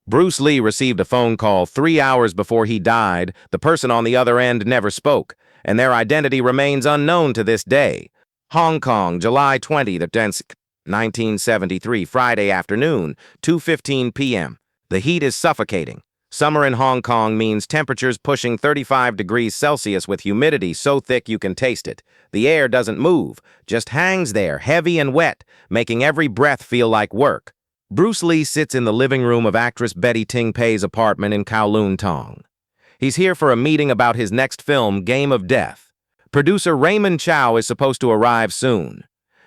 Bruce Lee received a phone call 3 hours before he died. The person on the other end never spoke, and their identity remains unknown to this day. Hong Kong, July 20th, 1973, Friday afternoon, 2:15 p.m. The heat is suffocating. Summer in Hong Kong means temperatures pushing 35 degrees Celsius with humidity so thick you can taste it. The air doesn't move, just hangs there, heavy and wet, making every breath feel like work. Bruce Lee sits in the living room of actress Betty Ting Pei's apartment in Kowloon Tong. He's here for a meeting about his next film, Game of Death. Producer Raymond Chow is supposed to arrive soon.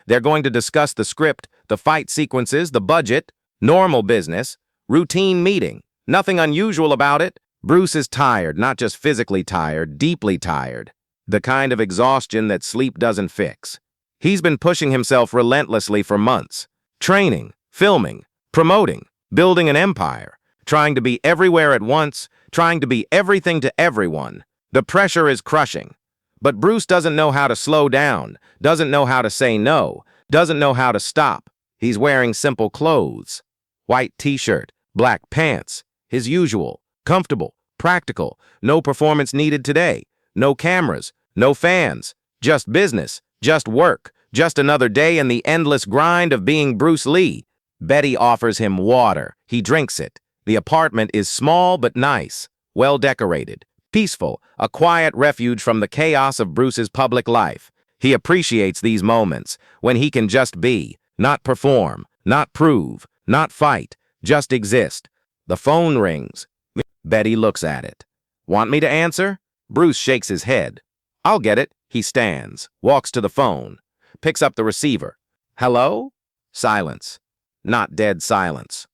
They're going to discuss the script, the fight sequences, the budget, normal business, routine meeting. Nothing unusual about it. Bruce is tired, not just physically tired, deeply tired. The kind of exhaustion that sleep doesn't fix. He's been pushing himself relentlessly for months. Training, filming, promoting, building an empire, trying to be everywhere at once, trying to be everything to everyone. The pressure is crushing. But Bruce doesn't know how to slow down, doesn't know how to say no, doesn't know how to stop. He's wearing simple clothes. White t-shirt, black pants, his usual, comfortable, practical, no performance needed today, no cameras, no fans, just business, just work, just another day in the endless grind of being Bruce Lee. Betty offers him water. He drinks it. The apartment is small but nice, well decorated, peaceful, a quiet refuge from the chaos of Bruce's public life. He appreciates these moments when he can just be, not perform, not prove, not fight, just exist. The phone rings. Betty looks at it. Want me to answer? Bruce shakes his head. I'll get it. He stands, walks to the phone, picks up the receiver. Hello? Silence. Not dead silence.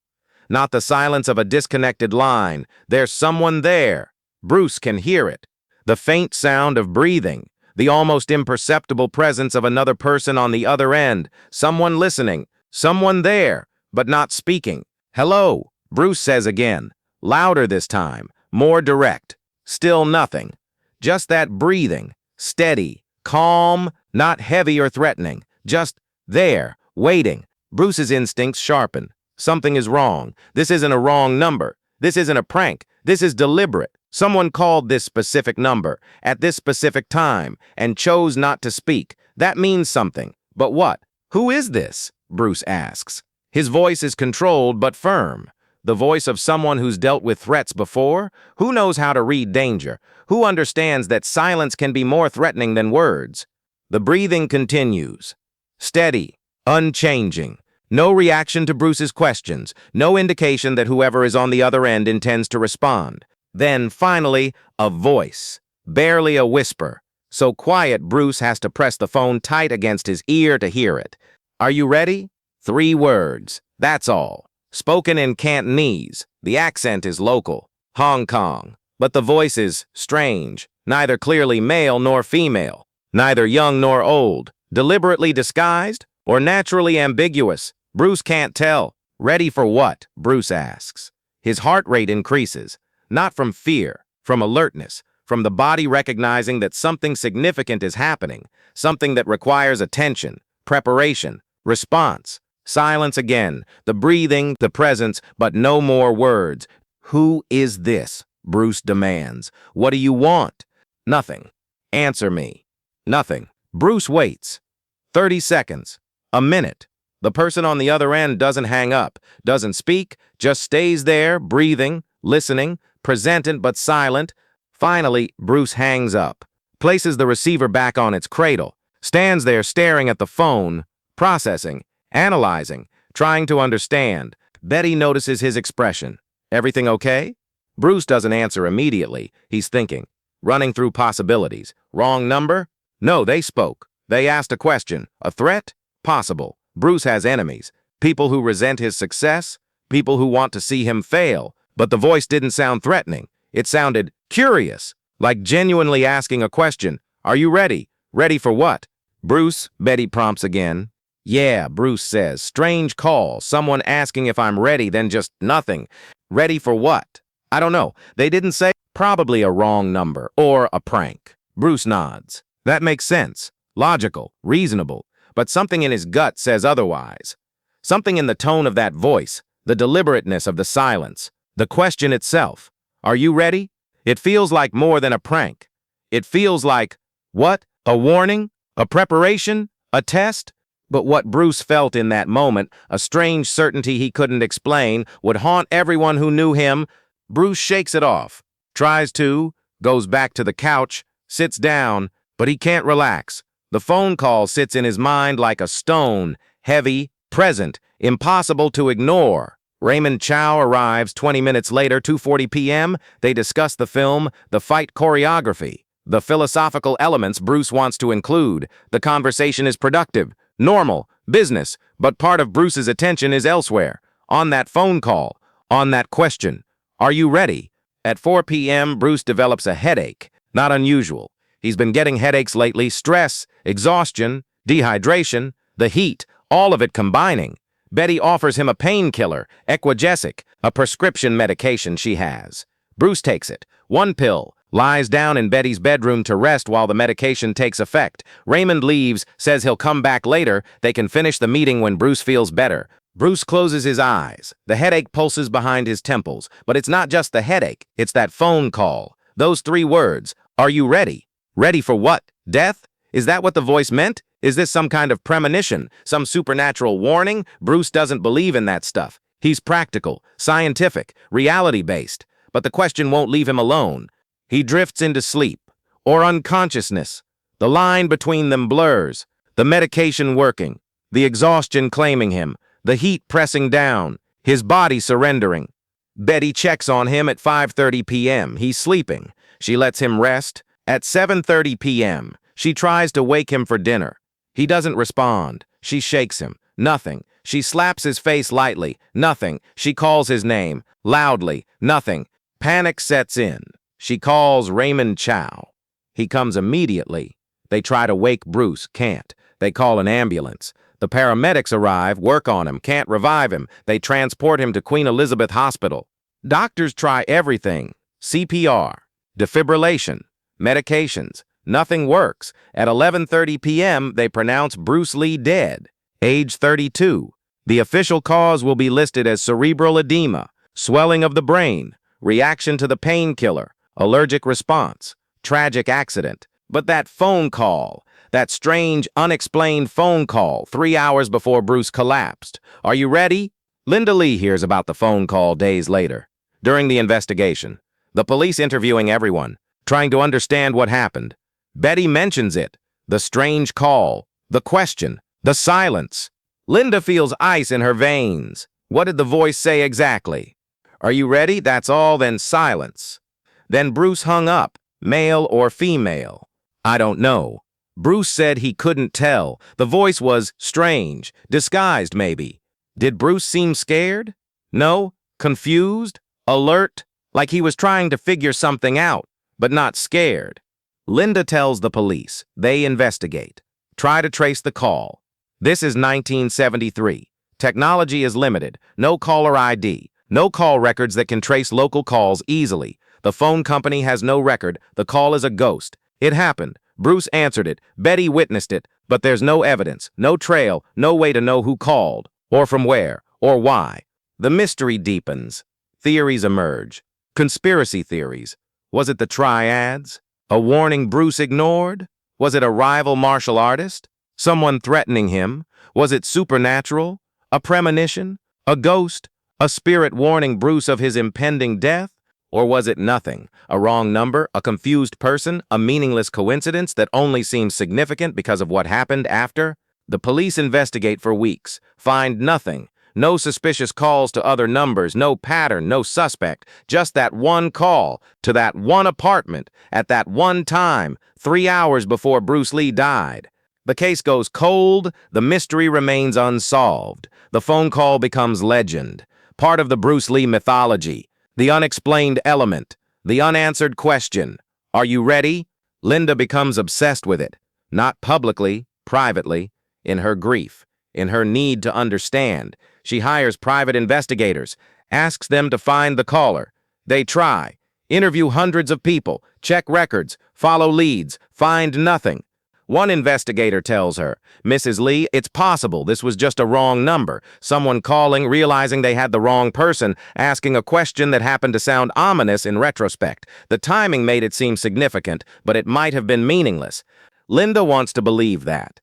Not the silence of a disconnected line. There's someone there. Bruce can hear it. The faint sound of breathing. The almost imperceptible presence of another person on the other end. Someone listening. Someone there, but not speaking. Hello, Bruce says again. Louder this time. More direct. Still nothing. Just that breathing. Steady. Calm. Not heavy or threatening. Just there. Waiting. Bruce's instincts sharpen. Something is wrong. This isn't a wrong number. This isn't a prank. This is deliberate. Someone called this specific number at this specific time and chose not to speak. That means something. But what? Who is this? Bruce asks. His voice is controlled but firm. The voice of someone who's dealt with threats before, who knows how to read danger, who understands that silence can be more threatening than words. The breathing continues. Steady. Unchanging. No reaction to Bruce's questions, no indication that whoever is on the other end intends to respond. Then, finally, a voice. Barely a whisper. So quiet, Bruce has to press the phone tight against his ear to hear it. Are you ready? 3 words. That's all. Spoken in Cantonese. The accent is local. Hong Kong. But the voice is strange. Neither clearly male nor female. Neither young nor old. Deliberately disguised? Or naturally ambiguous? Bruce can't tell. Ready for what? Bruce asks. His heart rate increases. Not from fear, from alertness, from the body recognizing that something significant is happening, something that requires attention, preparation, response. Silence again, the breathing, the presence, but no more words. Who is this? Bruce demands. What do you want? Nothing. Answer me. Nothing. Bruce waits. 30 seconds. A minute. The person on the other end doesn't hang up, doesn't speak, just stays there, breathing, listening, presentant but silent. Finally, Bruce hangs up, places the receiver back on its cradle, stands there staring at the phone, processing, analyzing, trying to understand. Betty notices his expression. Everything okay? Bruce doesn't answer immediately. He's thinking, running through possibilities. Wrong number? No, they spoke. They asked a question. A threat? Possible. Bruce has enemies. People who resent his success. People who want to see him fail. But the voice didn't sound threatening. It sounded curious, like genuinely asking a question. Are you ready? Ready for what? Bruce, Betty prompts again. Yeah, Bruce says. Strange call. Someone asking if I'm ready, then just nothing. Ready for what? I don't know. They didn't say. Probably a wrong number or a prank. Bruce nods. That makes sense. Logical, reasonable. But something in his gut says otherwise. Something in the tone of that voice, the deliberateness of the silence, The question itself, are you ready? It feels like more than a prank. It feels like, what? A warning? A preparation? A test? But what Bruce felt in that moment, a strange certainty he couldn't explain, would haunt everyone who knew him. Bruce shakes it off, tries to, goes back to the couch, sits down, but he can't relax. The phone call sits in his mind like a stone, heavy, present, impossible to ignore. Raymond Chow arrives 20 minutes later, 2:40 p.m. They discuss the film, the fight choreography, the philosophical elements Bruce wants to include. The conversation is productive, normal, business, but part of Bruce's attention is elsewhere. On that phone call, on that question, are you ready? At 4 p.m., Bruce develops a headache. Not unusual. He's been getting headaches lately, stress, exhaustion, dehydration, the heat, all of it combining. Betty offers him a painkiller, Equagesic, a prescription medication she has. Bruce takes it, one pill, lies down in Betty's bedroom to rest while the medication takes effect. Raymond leaves, says he'll come back later. They can finish the meeting when Bruce feels better. Bruce closes his eyes. The headache pulses behind his temples. But it's not just the headache, it's that phone call. Those 3 words, are you ready? Ready for what? Death? Is that what the voice meant? Is this some kind of premonition, some supernatural warning? Bruce doesn't believe in that stuff. He's practical, scientific, reality-based. But the question won't leave him alone. He drifts into sleep, or unconsciousness. The line between them blurs, the medication working, the exhaustion claiming him, the heat pressing down, his body surrendering. Betty checks on him at 5:30 p.m. He's sleeping. She lets him rest. At 7:30 p.m., she tries to wake him for dinner. He doesn't respond. She shakes him. Nothing. She slaps his face lightly. Nothing. She calls his name. Loudly. Nothing. Panic sets in. She calls Raymond Chow. He comes immediately. They try to wake Bruce. Can't. They call an ambulance. The paramedics arrive, work on him, can't revive him. They transport him to Queen Elizabeth Hospital. Doctors try everything. CPR. Defibrillation. Medications. Nothing works. At 11:30 p.m., they pronounce Bruce Lee dead. Age 32. The official cause will be listed as cerebral edema, swelling of the brain, reaction to the painkiller, allergic response, tragic accident. But that phone call, that strange, unexplained phone call 3 hours before Bruce collapsed. Are you ready? Linda Lee hears about the phone call days later. During the investigation, the police interviewing everyone, trying to understand what happened. Betty mentions it, the strange call, the question, the silence. Linda feels ice in her veins. What did the voice say exactly? Are you ready? That's all, then silence. Then Bruce hung up, male or female. I don't know. Bruce said he couldn't tell. The voice was strange, disguised maybe. Did Bruce seem scared? No? Confused? Alert? Like he was trying to figure something out, but not scared. Linda tells the police. They investigate. Try to trace the call. This is 1973. Technology is limited. No caller ID. No call records that can trace local calls easily. The phone company has no record. The call is a ghost. It happened. Bruce answered it. Betty witnessed it. But there's no evidence, no trail, no way to know who called, or from where, or why. The mystery deepens. Theories emerge. Conspiracy theories. Was it the triads? A warning Bruce ignored? Was it a rival martial artist? Someone threatening him? Was it supernatural? A premonition? A ghost? A spirit warning Bruce of his impending death? Or was it nothing? A wrong number? A confused person? A meaningless coincidence that only seems significant because of what happened after? The police investigate for weeks, find nothing. No suspicious calls to other numbers, no pattern, no suspect. Just that one call to that one apartment at that one time, 3 hours before Bruce Lee died. The case goes cold, the mystery remains unsolved. The phone call becomes legend, part of the Bruce Lee mythology, the unexplained element, the unanswered question. Are you ready? Linda becomes obsessed with it, not publicly, privately, in her grief, in her need to understand. She hires private investigators, asks them to find the caller. They try, interview hundreds of people, check records, follow leads, find nothing. One investigator tells her, "Mrs. Lee, it's possible this was just a wrong number. Someone calling, realizing they had the wrong person, asking a question that happened to sound ominous in retrospect. The timing made it seem significant, but it might have been meaningless." Linda wants to believe that.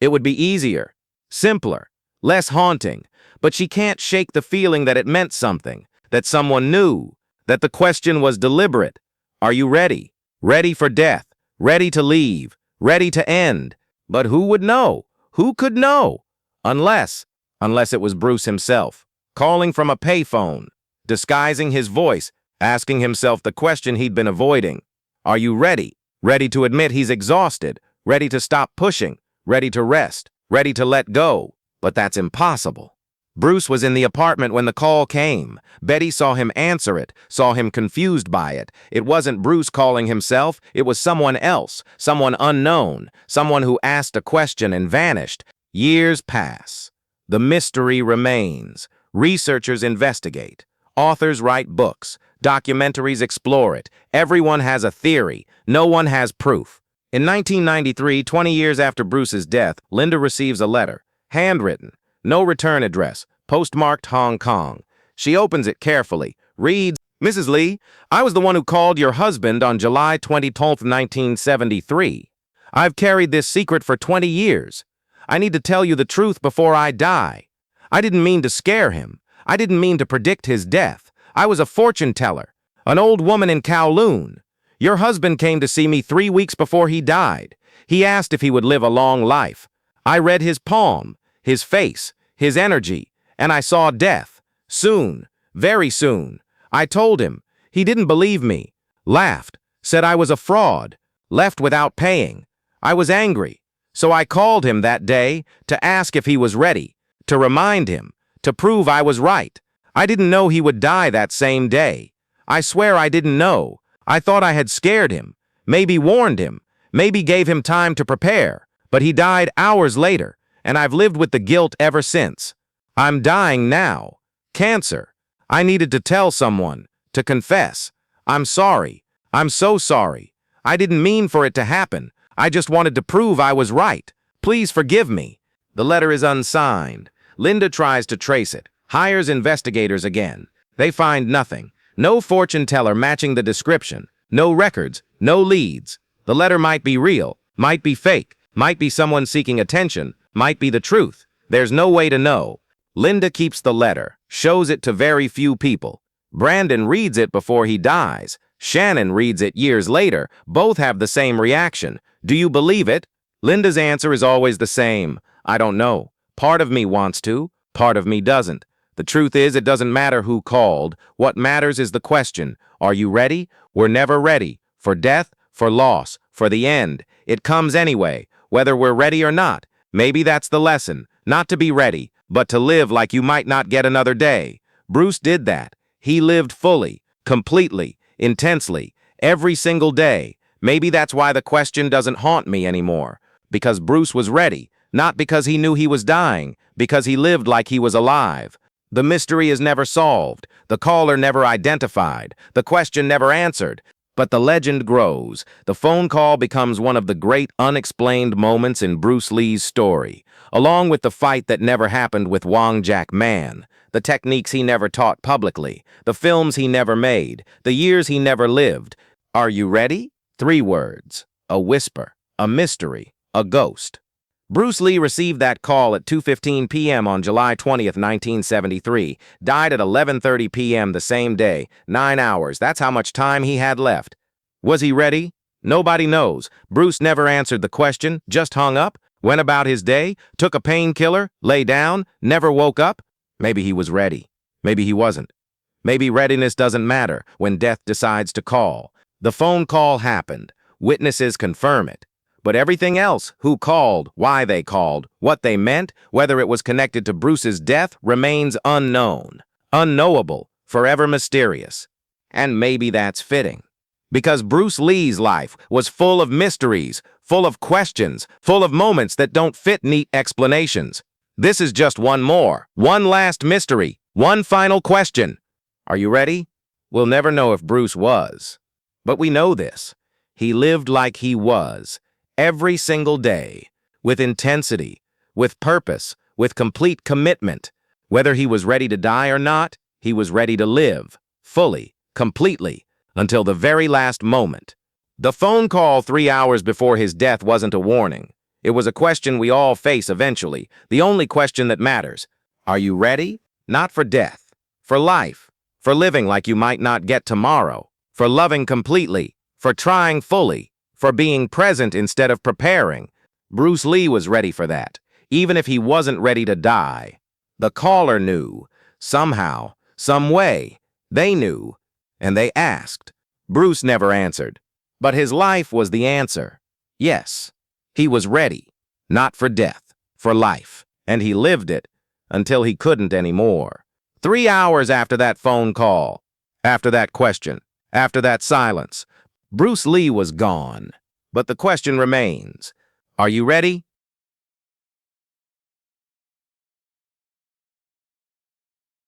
It would be easier, simpler, less haunting, but she can't shake the feeling that it meant something, that someone knew, that the question was deliberate. Are you ready? Ready for death, ready to leave, ready to end. But who would know? Who could know? Unless it was Bruce himself, calling from a payphone, disguising his voice, asking himself the question he'd been avoiding. Are you ready? Ready to admit he's exhausted, ready to stop pushing, ready to rest, ready to let go. But that's impossible. Bruce was in the apartment when the call came. Betty saw him answer it, saw him confused by it. It wasn't Bruce calling himself, it was someone else, someone unknown, someone who asked a question and vanished. Years pass. The mystery remains. Researchers investigate. Authors write books. Documentaries explore it. Everyone has a theory. No one has proof. In 1993, 20 years after Bruce's death, Linda receives a letter, handwritten, no return address, postmarked Hong Kong. She opens it carefully, reads, "Mrs. Lee, I was the one who called your husband on July 20th, 1973. I've carried this secret for 20 years. I need to tell you the truth before I die. I didn't mean to scare him. I didn't mean to predict his death. I was a fortune teller, an old woman in Kowloon. Your husband came to see me 3 weeks before he died. He asked if he would live a long life. I read his palm, his face, his energy, and I saw death. Soon, very soon. I told him. He didn't believe me, laughed, said I was a fraud, left without paying. I was angry, so I called him that day to ask if he was ready, to remind him, to prove I was right. I didn't know he would die that same day. I swear I didn't know. I thought I had scared him, maybe warned him, maybe gave him time to prepare, but he died hours later, and I've lived with the guilt ever since. I'm dying now. Cancer. I needed to tell someone, to confess. I'm sorry. I'm so sorry. I didn't mean for it to happen. I just wanted to prove I was right. Please forgive me." The letter is unsigned. Linda tries to trace it, hires investigators again. They find nothing. No fortune teller matching the description. No records, no leads. The letter might be real, might be fake, might be someone seeking attention, might be the truth. There's no way to know. Linda keeps the letter, shows it to very few people. Brandon reads it before he dies. Shannon reads it years later. Both have the same reaction. Do you believe it? Linda's answer is always the same. I don't know. Part of me wants to, part of me doesn't. The truth is, it doesn't matter who called. What matters is the question. Are you ready? We're never ready. For death, for loss, for the end. It comes anyway, whether we're ready or not. Maybe that's the lesson. Not to be ready, but to live like you might not get another day. Bruce did that. He lived fully, completely, intensely, every single day. Maybe that's why the question doesn't haunt me anymore. Because Bruce was ready, not because he knew he was dying, because he lived like he was alive. The mystery is never solved, the caller never identified, the question never answered. But the legend grows. The phone call becomes one of the great unexplained moments in Bruce Lee's story, along with the fight that never happened with Wong Jack Man, the techniques he never taught publicly, the films he never made, the years he never lived. Are you ready? 3 words. A whisper. A mystery. A ghost. Bruce Lee received that call at 2:15 p.m. on July 20th, 1973, died at 11:30 p.m. the same day, 9 hours. That's how much time he had left. Was he ready? Nobody knows. Bruce never answered the question, just hung up, went about his day, took a painkiller, lay down, never woke up. Maybe he was ready. Maybe he wasn't. Maybe readiness doesn't matter when death decides to call. The phone call happened. Witnesses confirm it. But everything else, who called, why they called, what they meant, whether it was connected to Bruce's death, remains unknown, unknowable, forever mysterious. And maybe that's fitting. Because Bruce Lee's life was full of mysteries, full of questions, full of moments that don't fit neat explanations. This is just one more, one last mystery, one final question. Are you ready? We'll never know if Bruce was. But we know this. He lived like he was. every single day, with intensity, with purpose, with complete commitment. Whether he was ready to die or not, he was ready to live, fully, completely, until the very last moment. The phone call 3 hours before his death wasn't a warning. It was a question we all face eventually, the only question that matters. Are you ready? Not for death, for life, for living like you might not get tomorrow, for loving completely, for trying fully, for being present instead of preparing. Bruce Lee was ready for that, even if he wasn't ready to die. The caller knew. Somehow, some way, they knew, and they asked. Bruce never answered, but his life was the answer. Yes, he was ready, not for death, for life, and he lived it until he couldn't anymore. 3 hours after that phone call, after that question, after that silence, Bruce Lee was gone. But the question remains, are you ready?